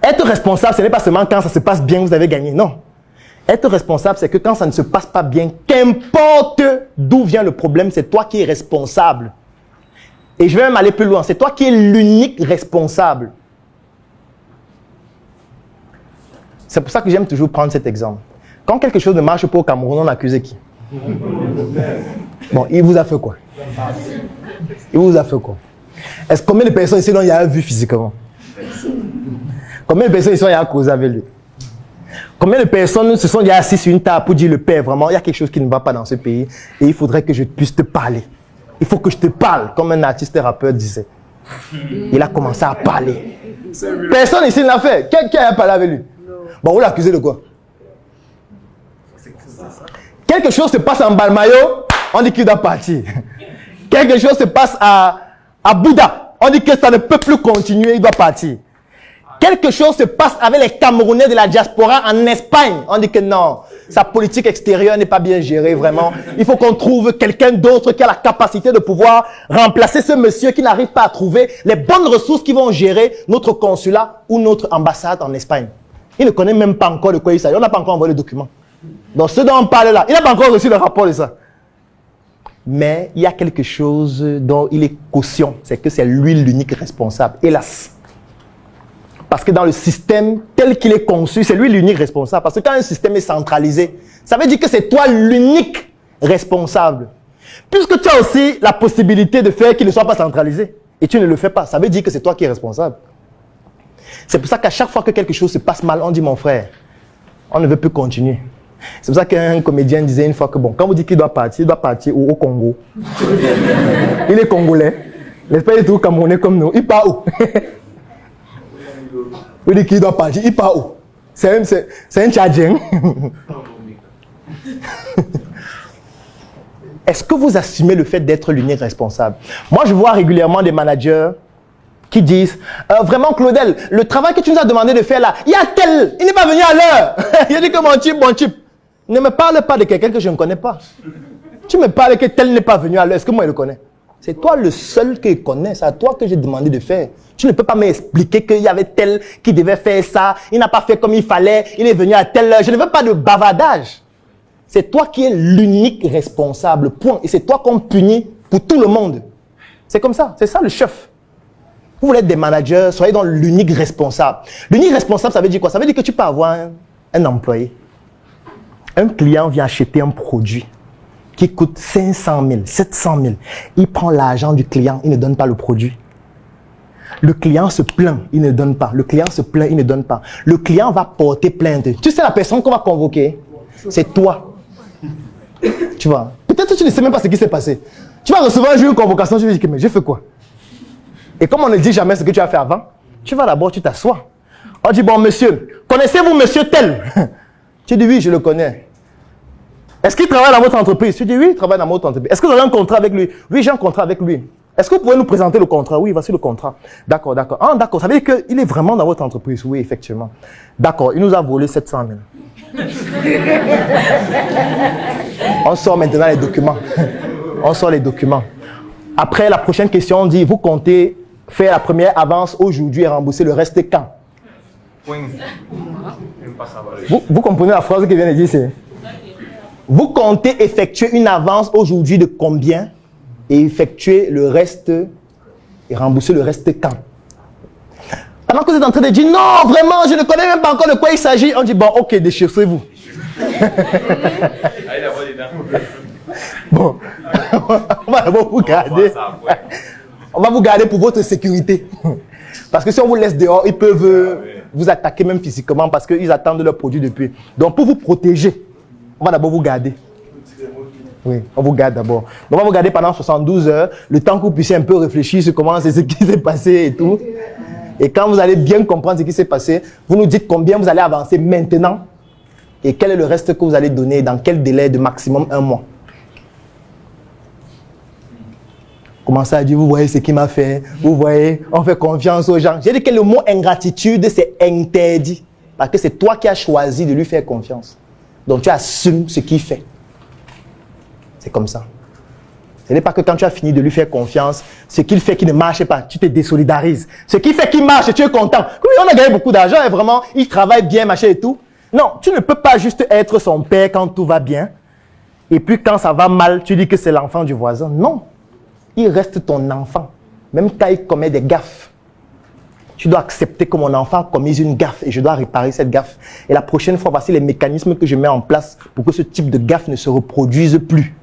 Être responsable, ce n'est pas seulement quand ça se passe bien, vous avez gagné. Non. Être responsable, c'est que quand ça ne se passe pas bien, qu'importe d'où vient le problème, c'est toi qui es responsable. Et je vais même aller plus loin. C'est toi qui es l'unique responsable. C'est pour ça que j'aime toujours prendre cet exemple. Quand quelque chose ne marche pas au Cameroun, on accuse qui? Bon, il vous a fait quoi? Il vous a fait quoi? Est-ce combien de personnes ici il y a vu physiquement? Combien de personnes ici il y a causé avec lui? Combien de personnes se sont déjà assis sur une table pour dire le père, vraiment, il y a quelque chose qui ne va pas dans ce pays et il faudrait que je puisse te parler. Il faut que je te parle, comme un artiste rappeur disait. Il a commencé à parler. Personne ici ne l'a fait. Qui a parlé avec lui? Bon, vous l'accusez de quoi? Quelque chose se passe en Balmayo, on dit qu'il doit partir. Quelque chose se passe à Bouddha, on dit que ça ne peut plus continuer, il doit partir. Quelque chose se passe avec les Camerounais de la diaspora en Espagne. On dit que non, sa politique extérieure n'est pas bien gérée, vraiment. Il faut qu'on trouve quelqu'un d'autre qui a la capacité de pouvoir remplacer ce monsieur qui n'arrive pas à trouver les bonnes ressources qui vont gérer notre consulat ou notre ambassade en Espagne. Il ne connaît même pas encore de quoi il s'agit. On n'a pas encore envoyé le document. Donc ce dont on parle là, il n'a pas encore reçu le rapport de ça. Mais il y a quelque chose dont il est caution, c'est que c'est lui l'unique responsable, hélas. Parce que dans le système tel qu'il est conçu, c'est lui l'unique responsable. Parce que quand un système est centralisé, ça veut dire que c'est toi l'unique responsable. Puisque tu as aussi la possibilité de faire qu'il ne soit pas centralisé, et tu ne le fais pas, ça veut dire que c'est toi qui es responsable. C'est pour ça qu'à chaque fois que quelque chose se passe mal, on dit mon frère, on ne veut plus continuer. C'est pour ça qu'un comédien disait une fois que bon, quand vous dites qu'il doit partir au Congo. Il est congolais, n'est-ce pas, il est tout camerounais comme nous. Il part où? Vous dites qu'il doit partir, il part où? C'est un Tchadien. Est-ce que vous assumez le fait d'être l'unique responsable? Moi, je vois régulièrement des managers qui disent vraiment Claudel, le travail que tu nous as demandé de faire là, il y a tel, il n'est pas venu à l'heure. Il a dit que mon type, ne me parle pas de quelqu'un que je ne connais pas. Tu me parles que tel n'est pas venu à l'heure, est-ce que moi je le connais? C'est toi le seul que je connais, c'est à toi que j'ai demandé de faire. Tu ne peux pas m'expliquer qu'il y avait tel qui devait faire ça, il n'a pas fait comme il fallait, il est venu à telle heure. Je ne veux pas de bavardage. C'est toi qui es l'unique responsable, point. Et c'est toi qu'on punit pour tout le monde. C'est comme ça, c'est ça le chef. Vous voulez être des managers, soyez dans l'unique responsable. L'unique responsable, ça veut dire quoi? Ça veut dire que tu peux avoir un employé. Un client vient acheter un produit qui coûte 500 000, 700 000. Il prend l'argent du client, il ne donne pas le produit. Le client se plaint, il ne donne pas. Le client se plaint, il ne donne pas. Le client va porter plainte. Tu sais la personne qu'on va convoquer, c'est toi. Tu vois? Peut-être que tu ne sais même pas ce qui s'est passé. Tu vas recevoir un jour une convocation, tu vas dire, mais j'ai fait quoi? Et comme on ne dit jamais ce que tu as fait avant, tu vas d'abord, tu t'assois. On dit, bon monsieur, connaissez-vous monsieur tel? Tu dis, oui, je le connais. Est-ce qu'il travaille dans votre entreprise? Tu dis, oui, il travaille dans votre entreprise. Est-ce que vous avez un contrat avec lui? Oui, j'ai un contrat avec lui. Est-ce que vous pouvez nous présenter le contrat? Oui, voici le contrat. D'accord, d'accord. Ah, d'accord, ça veut dire qu'il est vraiment dans votre entreprise? Oui, effectivement. D'accord, il nous a volé 700 000. On sort maintenant les documents. On sort les documents. Après, la prochaine question, on dit, vous comptez faire la première avance aujourd'hui et rembourser le reste quand? Vous comprenez la phrase que vient de dire, c'est... Vous comptez effectuer une avance aujourd'hui de combien et effectuer le reste et rembourser le reste quand? Pendant que vous êtes en train de dire non, vraiment, je ne connais même pas encore de quoi il s'agit, on dit bon, ok, déchirez-vous. Bon, on va d'abord vous garder. On va vous garder pour votre sécurité. Parce que si on vous laisse dehors, ils peuvent vous attaquer même physiquement parce qu'ils attendent leur produit depuis. Donc pour vous protéger, on va d'abord vous garder. Oui, on vous garde d'abord. Donc on va vous garder pendant 72 heures, le temps que vous puissiez un peu réfléchir sur comment c'est ce qui s'est passé et tout. Et quand vous allez bien comprendre ce qui s'est passé, vous nous dites combien vous allez avancer maintenant et quel est le reste que vous allez donner, dans quel délai de maximum 1 mois. Commencez à dire, vous voyez ce qu'il m'a fait, vous voyez, on fait confiance aux gens. J'ai dit que le mot ingratitude, c'est interdit. Parce que c'est toi qui as choisi de lui faire confiance. Donc tu assumes ce qu'il fait. C'est comme ça. Ce n'est pas que quand tu as fini de lui faire confiance, ce qu'il fait qui ne marche pas, tu te désolidarises. Ce qu'il fait qui marche, tu es content. Oui, on a gagné beaucoup d'argent et vraiment, il travaille bien, machin et tout. Non, tu ne peux pas juste être son père quand tout va bien. Et puis quand ça va mal, tu dis que c'est l'enfant du voisin. Non, il reste ton enfant. Même quand il commet des gaffes. Tu dois accepter que mon enfant a commis une gaffe et je dois réparer cette gaffe. Et la prochaine fois, voici les mécanismes que je mets en place pour que ce type de gaffe ne se reproduise plus.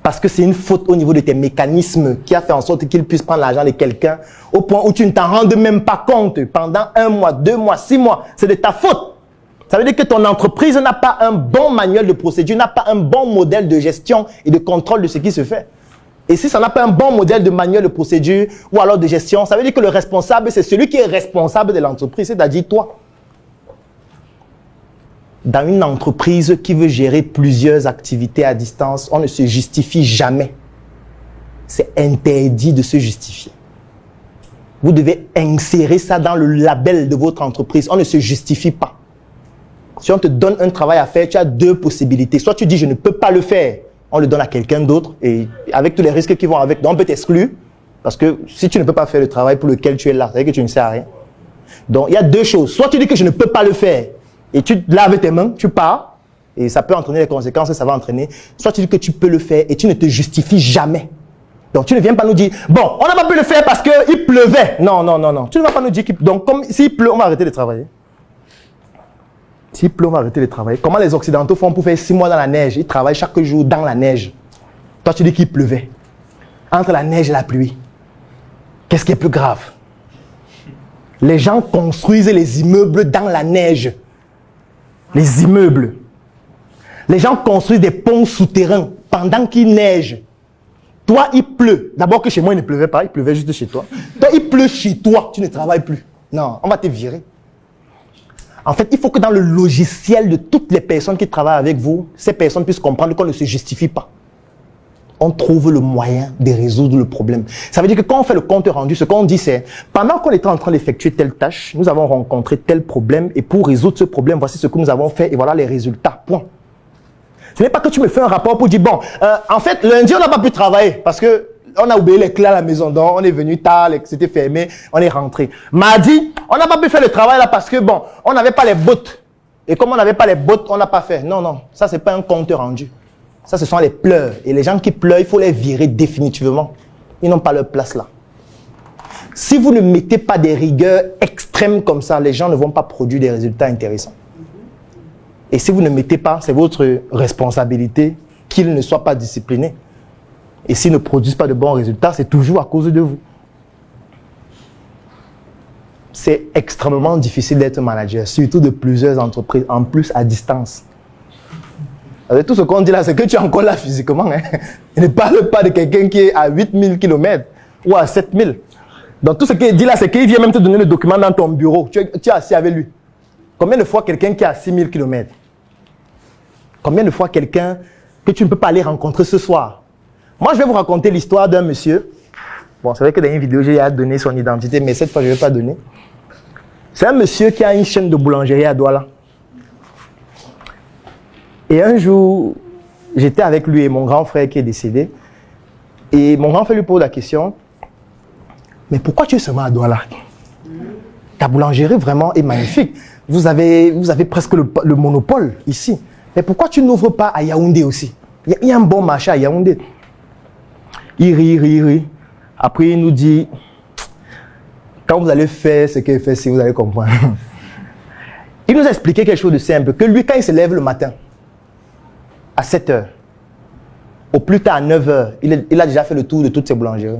Parce que c'est une faute au niveau de tes mécanismes qui a fait en sorte qu'il puisse prendre l'argent de quelqu'un au point où tu ne t'en rends même pas compte pendant 1 mois, 2 mois, 6 mois. C'est de ta faute. Ça veut dire que ton entreprise n'a pas un bon manuel de procédure, n'a pas un bon modèle de gestion et de contrôle de ce qui se fait. Et si ça n'a pas un bon modèle de manuel de procédure ou alors de gestion, ça veut dire que le responsable, c'est celui qui est responsable de l'entreprise, c'est-à-dire toi. Dans une entreprise qui veut gérer plusieurs activités à distance, on ne se justifie jamais. C'est interdit de se justifier. Vous devez insérer ça dans le label de votre entreprise. On ne se justifie pas. Si on te donne un travail à faire, tu as 2 possibilités. Soit tu dis je ne peux pas le faire, on le donne à quelqu'un d'autre et avec tous les risques qui vont avec, donc on peut t'exclure parce que si tu ne peux pas faire le travail pour lequel tu es là, ça veut dire que tu ne sers à rien. Donc il y a 2 choses. Soit tu dis que je ne peux pas le faire et tu laves tes mains, tu pars et ça peut entraîner les conséquences et ça va entraîner. Soit tu dis que tu peux le faire et tu ne te justifies jamais. Donc tu ne viens pas nous dire bon, on n'a pas pu le faire parce qu'il pleuvait. Non, non, non, non. Tu ne vas pas nous dire qu'il donc comme s'il pleut, on va arrêter de travailler. S'il pleut, on va arrêter de travailler. Comment les Occidentaux font pour faire 6 mois dans la neige? Ils travaillent chaque jour dans la neige. Toi, tu dis qu'il pleuvait. Entre la neige et la pluie, qu'est-ce qui est plus grave? Les gens construisent les immeubles dans la neige. Les immeubles. Les gens construisent des ponts souterrains pendant qu'il neige. Toi, il pleut. D'abord que chez moi, il ne pleuvait pas. Il pleuvait juste chez toi. Toi, il pleut chez toi. Tu ne travailles plus. Non, on va te virer. En fait, il faut que dans le logiciel de toutes les personnes qui travaillent avec vous, ces personnes puissent comprendre qu'on ne se justifie pas. On trouve le moyen de résoudre le problème. Ça veut dire que quand on fait le compte rendu, ce qu'on dit c'est, pendant qu'on était en train d'effectuer telle tâche, nous avons rencontré tel problème et pour résoudre ce problème, voici ce que nous avons fait et voilà les résultats. Point. Ce n'est pas que tu me fais un rapport pour dire, bon, en fait, lundi, on n'a pas pu travailler parce que on a oublié les clés à la maison, donc on est venu tard, c'était fermé, on est rentré. Mardi, on n'a pas pu faire le travail là parce que bon, on n'avait pas les bottes. Et comme on n'avait pas les bottes, on n'a pas fait. Non, non, ça c'est pas un compte rendu. Ça ce sont les pleurs. Et les gens qui pleurent, il faut les virer définitivement. Ils n'ont pas leur place là. Si vous ne mettez pas des rigueurs extrêmes comme ça, les gens ne vont pas produire des résultats intéressants. Et si vous ne mettez pas, c'est votre responsabilité qu'ils ne soient pas disciplinés. Et s'ils ne produisent pas de bons résultats, c'est toujours à cause de vous. C'est extrêmement difficile d'être manager, surtout de plusieurs entreprises, en plus à distance. Avec tout ce qu'on dit là, c'est que tu es encore là physiquement. Hein. Il ne parle pas de quelqu'un qui est à 8000 km ou à 7000. Donc tout ce qu'il dit là, c'est qu'il vient même te donner le document dans ton bureau. Tu es assis avec lui. Combien de fois quelqu'un qui est à 6000 km? Combien de fois quelqu'un que tu ne peux pas aller rencontrer ce soir? Moi, je vais vous raconter l'histoire d'un monsieur. Bon, c'est vrai que dans une vidéo, j'ai donné son identité, mais cette fois, je ne vais pas donner. C'est un monsieur qui a une chaîne de boulangerie à Douala. Et un jour, j'étais avec lui et mon grand frère qui est décédé. Et mon grand frère lui pose la question, mais pourquoi tu es seulement à Douala? Ta boulangerie vraiment est magnifique. Vous avez presque le monopole ici. Mais pourquoi tu n'ouvres pas à Yaoundé aussi? Il y a un bon marché à Yaoundé. Il rit. Après, il nous dit, quand vous allez faire ce qu'il fait, si vous allez comprendre. Il nous a expliqué quelque chose de simple, que lui, quand il se lève le matin, à 7 h, au plus tard à 9 h, il a déjà fait le tour de toutes ses boulangeries.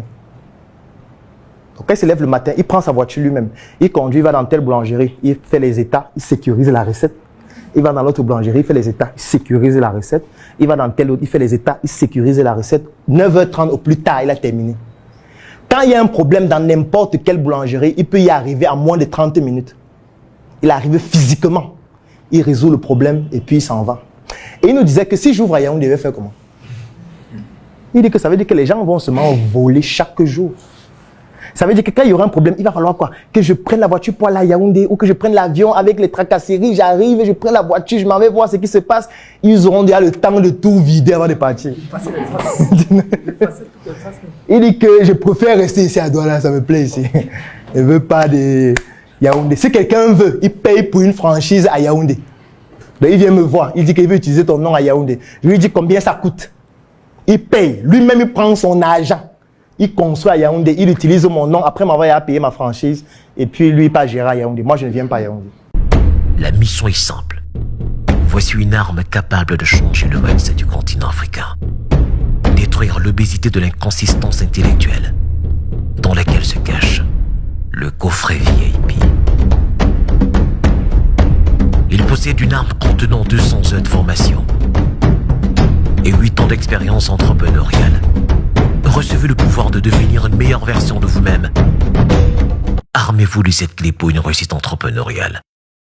Donc, quand il se lève le matin, il prend sa voiture lui-même. Il conduit, il va dans telle boulangerie, il fait les états, il sécurise la recette. Il va dans l'autre boulangerie, il fait les états, il sécurise la recette. Il va dans telle autre, il fait les états, il sécurise la recette. 9 h 30 au plus tard, il a terminé. Quand il y a un problème dans n'importe quelle boulangerie, il peut y arriver en moins de 30 minutes. Il arrive physiquement. Il résout le problème et puis il s'en va. Et il nous disait que si j'ouvre à Yaoundé, il devait faire comment? Il dit que ça veut dire que les gens vont seulement voler chaque jour. Ça veut dire que quand il y aura un problème, il va falloir quoi? Que je prenne la voiture pour aller à Yaoundé ou que je prenne l'avion avec les tracasseries, j'arrive, je prends la voiture, je m'en vais voir ce qui se passe. Ils auront déjà le temps de tout vider avant de partir. Il dit que je préfère rester ici à Douala, ça me plaît ici. Je ne veux pas de Yaoundé. Si quelqu'un veut, il paye pour une franchise à Yaoundé. Donc il vient me voir, il dit qu'il veut utiliser ton nom à Yaoundé. Je lui dis combien ça coûte. Il paye, lui-même il prend son argent. Il construit à Yaoundé, il utilise mon nom, après m'avoir payé ma franchise, et puis lui, pas gérer à Yaoundé. Moi, je ne viens pas à Yaoundé. La mission est simple. Voici une arme capable de changer le mindset du continent africain. Détruire l'obésité de l'inconsistance intellectuelle, dans laquelle se cache le coffret VIP. Il possède une arme contenant 200 heures de formation et 8 ans d'expérience entrepreneuriale. Recevez le pouvoir de devenir une meilleure version de vous-même. Armez-vous de cette clé pour une réussite entrepreneuriale.